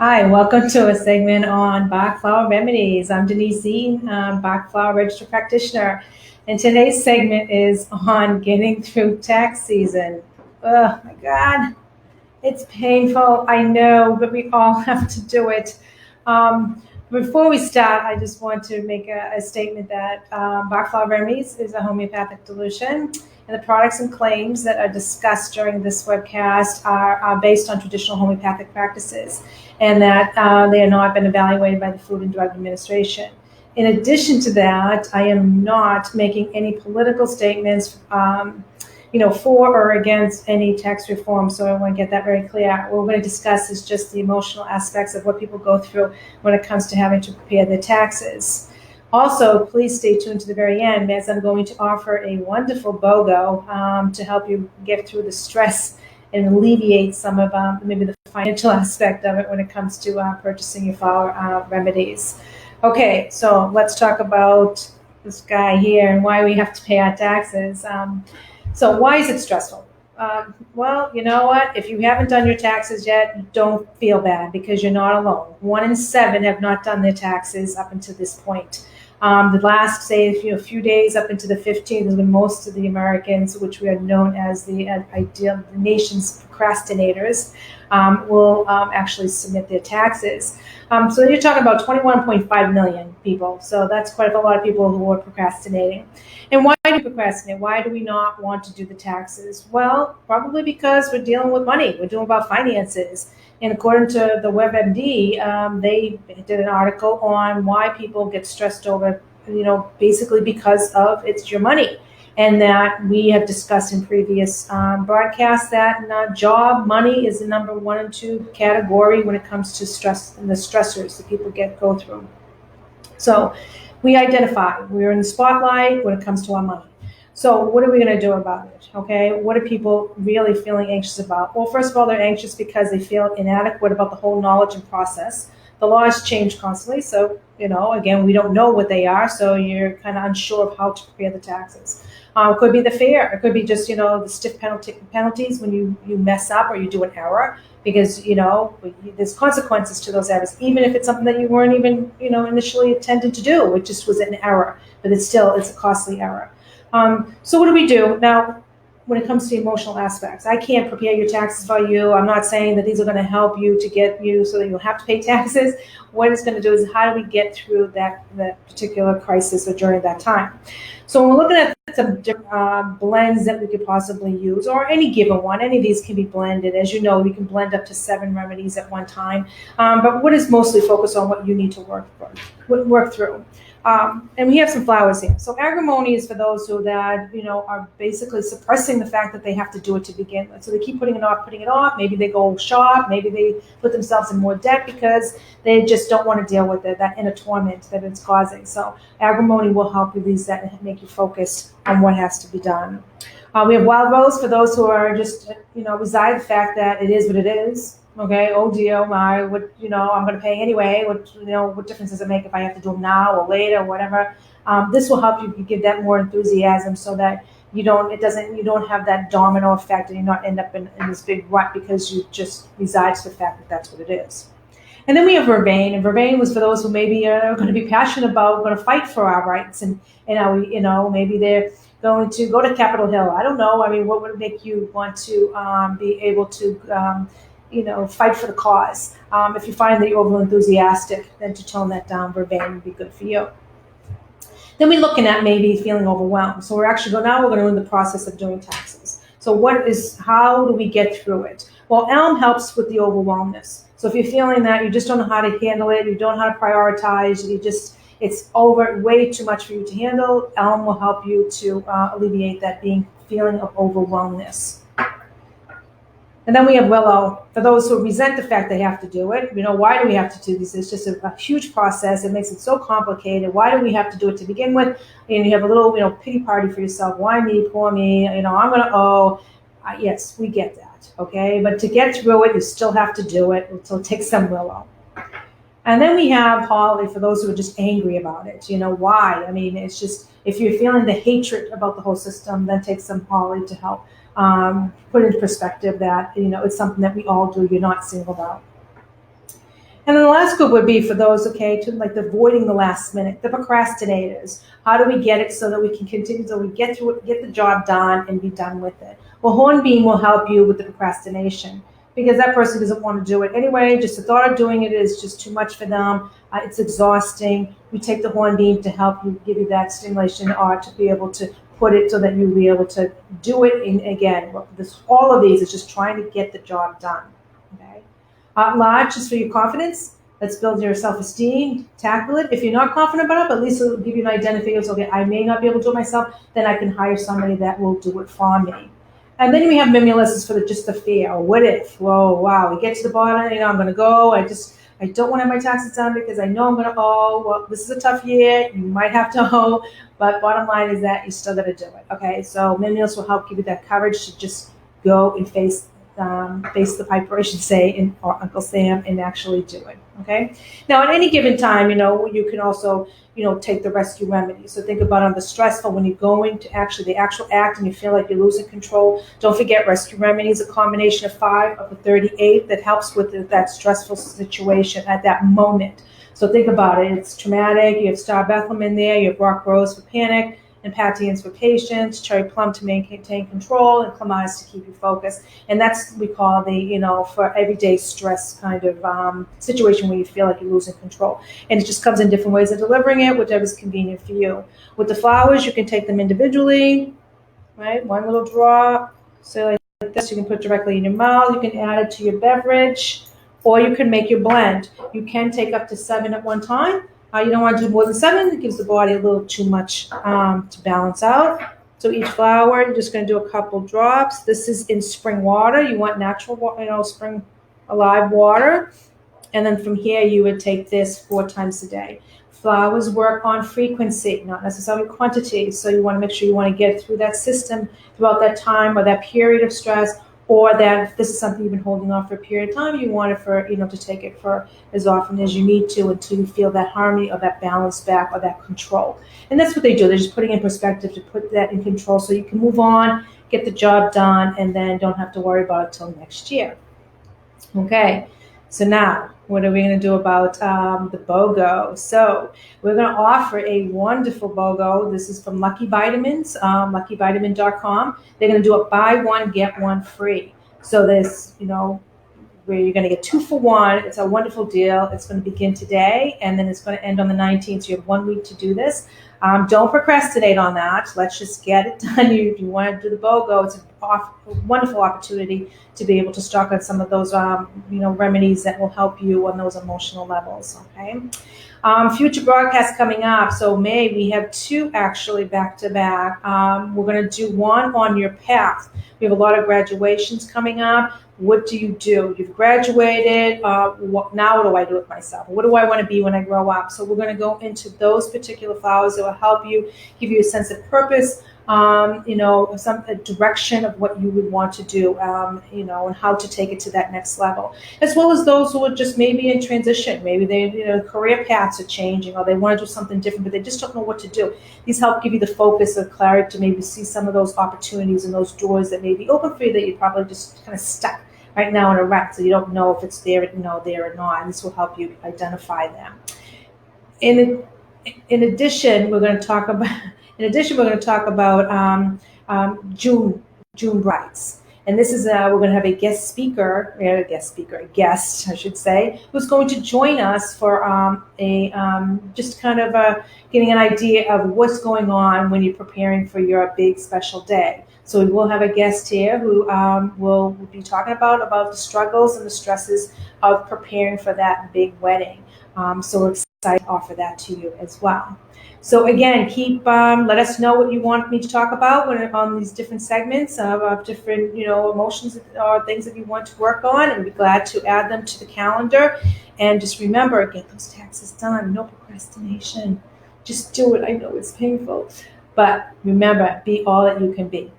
Hi, welcome to a segment on Bach Flower Remedies. I'm Denise Eaton, Bach Flower Registered Practitioner, and today's segment is on getting through tax season. Oh my God, it's painful, I know, but we all have to do it. Before we start, I just want to make a statement that Bach Flower Remedies is a homeopathic dilution, and the products and claims that are discussed during this webcast are based on traditional homeopathic practices, and that they have not been evaluated by the Food and Drug Administration. In addition to that, I am not making any political statements for or against any tax reform. So I want to get that very clear. What we're going to discuss is just the emotional aspects of what people go through when it comes to having to prepare their taxes. Also, please stay tuned to the very end, as I'm going to offer a wonderful BOGO to help you get through the stress and alleviate some of maybe the financial aspect of it when it comes to purchasing your flower remedies. Okay, so let's talk about this guy here and why we have to pay our taxes. So why is it stressful? Well, you know what? If you haven't done your taxes yet, don't feel bad because you're not alone. 1 in 7 have not done their taxes up until this point. The last, say, a few days up into the 15th, when most of the Americans, which we are known as the nation's procrastinators, will actually submit their taxes. So you're talking about 21.5 million people. So that's quite a lot of people who are procrastinating. And why do we procrastinate? Why do we not want to do the taxes? Well, probably because we're dealing with money. We're dealing about finances. And according to the WebMD, they did an article on why people get stressed over, basically because of it's your money. And that we have discussed in previous broadcasts that job money is the number 1 and 2 category when it comes to stress and the stressors that people go through. So we identify we're in the spotlight when it comes to our money. So what are we going to do about it? Okay, what are people really feeling anxious about? Well, first of all, they're anxious because they feel inadequate about the whole knowledge and process. The laws change constantly, so again, we don't know what they are, so you're kind of unsure of how to prepare the taxes. It could be the fear. It could be just the stiff penalties when you mess up or you do an error, because there's consequences to those errors, even if it's something that you weren't even initially intended to do. It just was an error, but it's a costly error. So what do we do now? When it comes to emotional aspects, I can't prepare your taxes for you. I'm not saying that these are going to help you to get you so that you'll have to pay taxes. What it's going to do is how do we get through that particular crisis or during that time. So when we're looking at some different blends that we could possibly use, or any given one, any of these can be blended. As you know, we can blend up to 7 remedies at one time. But what is mostly focused on what you need to work through. And we have some flowers here. So agrimony is for those who are basically suppressing the fact that they have to do it to begin with. So they keep putting it off. Maybe they go shop. Maybe they put themselves in more debt because they just don't want to deal with it, that inner torment that it's causing. So agrimony will help release that and make you focus on what has to be done. We have wild rose for those who are just, reside the fact that it is what it is. Okay, oh dear, oh my, I'm going to pay anyway. What difference does it make if I have to do them now or later or whatever? This will help you give that more enthusiasm so that you don't have that domino effect and you not end up in this big rut because you just reside to the fact that that's what it is. And then we have vervain, and vervain was for those who maybe are going to be passionate about, going to fight for our rights, and maybe they're going to go to Capitol Hill. I don't know. I mean, what would make you want to be able to fight for the cause? If you find that you're over enthusiastic, then to tone that down, vervain would be good for you. Then we're looking at maybe feeling overwhelmed. So we're going to in the process of doing taxes. So how do we get through it? Well, elm helps with the overwhelmness. So if you're feeling that you just don't know how to handle it, you don't know how to prioritize, it's way too much for you to handle, elm will help you to alleviate that feeling of overwhelmness. And then we have willow for those who resent the fact they have to do it. Why do we have to do this? It's just a huge process. It makes it so complicated. Why do we have to do it to begin with? And you have a little, pity party for yourself. Why me? Poor me. I'm going to owe. Yes, we get that. Okay, but to get through it, you still have to do it. So take some willow. And then we have holly for those who are just angry about it. Why? I mean, it's just, if you're feeling the hatred about the whole system, then take some holly to help put into perspective that, it's something that we all do. You're not singled out. And then the last group would be for those, okay, to like avoiding the last minute, the procrastinators. How do we get it so that we can continue, so we get through it, get the job done and be done with it? Well, Hornbeam will help you with the procrastination because that person doesn't want to do it anyway. Just the thought of doing it is just too much for them. It's exhausting. We take the Hornbeam to help you, give you that stimulation or to be able to put it so that you'll be able to do it. And again, all of these is just trying to get the job done. Okay. Large is for your confidence. Let's build your self-esteem, tackle it. If you're not confident about it, at least it'll give you an identification. Okay, I may not be able to do it myself, then I can hire somebody that will do it for me. And then we have Mimulus for just the fear. Or what if? Whoa, wow, we get to the bottom, I'm going to go. I don't want to have my taxes done because I know I'm going to owe. Well, this is a tough year. You might have to owe, but bottom line is that you still got to do it. Okay, so Mimulus will help give you that courage to just go and face the piper, I should say, or Uncle Sam, and actually do it. Okay. Now, at any given time, you can also, take the rescue remedy. So think about on the stressful when you go into the actual act and you feel like you're losing control. Don't forget rescue remedies, a combination of 5 of the 38 that helps with that stressful situation at that moment. So think about it. It's traumatic. You have Star Bethlehem in there. You have Rock Rose for panic, and Patience for patience, Cherry Plum to maintain control, and Clematis to keep you focused. And that's what we call the, for everyday stress kind of situation where you feel like you're losing control. And it just comes in different ways of delivering it, whichever's convenient for you. With the flowers, you can take them individually, right? One little drop. So like this, you can put directly in your mouth. You can add it to your beverage, or you can make your blend. You can take up to 7 at one time. You don't want to do more than 7. It gives the body a little too much to balance out. So each flower, you're just going to do a couple drops. This is in spring water. You want natural, spring alive water. And then from here, you would take this 4 times a day. Flowers work on frequency, not necessarily quantity. So you want to make sure you want to get through that system throughout that time or that period of stress, or that if this is something you've been holding on for a period of time, you want it for, to take it for as often as you need to until you feel that harmony or that balance back or that control. And that's what they do. They're just putting in perspective to put that in control so you can move on, get the job done, and then don't have to worry about it till next year. Okay. So now, what are we going to do about the BOGO? So we're going to offer a wonderful BOGO. This is from Lucky Vitamins, luckykvitamin.com. They're going to do a buy one, get one free. So this, where you're going to get 2 for 1. It's a wonderful deal. It's going to begin today, and then it's going to end on the 19th. So you have 1 week to do this. Don't procrastinate on that. Let's just get it done. If you want to do the BOGO, it's a wonderful opportunity to be able to stock on some of those, remedies that will help you on those emotional levels. Okay. Future broadcasts coming up. So May, we have 2 actually back to back. We're going to do one on your path. We have a lot of graduations coming up. What do you do? You've graduated. Now what do I do with myself? What do I want to be when I grow up? So we're going to go into those particular flowers that will help you, give you a sense of purpose, a direction of what you would want to do, and how to take it to that next level. As well as those who are just maybe in transition. Maybe they, career paths are changing, or they want to do something different, but they just don't know what to do. These help give you the focus of clarity to maybe see some of those opportunities and those doors that may be open for you that you're probably just kind of stuck right now in a rut, so you don't know if it's there or not. And this will help you identify them. In addition, we're going to talk about June Brights. And this is we're going to have a guest, I should say, who's going to join us for just kind of getting an idea of what's going on when you're preparing for your big special day. So we will have a guest here who will be talking about the struggles and the stresses of preparing for that big wedding. So we're excited to offer that to you as well. So again, let us know what you want me to talk about on these different segments of different, emotions or things that you want to work on, and we'd be glad to add them to the calendar. And just remember, get those taxes done. No procrastination. Just do it. I know it's painful, but remember, be all that you can be.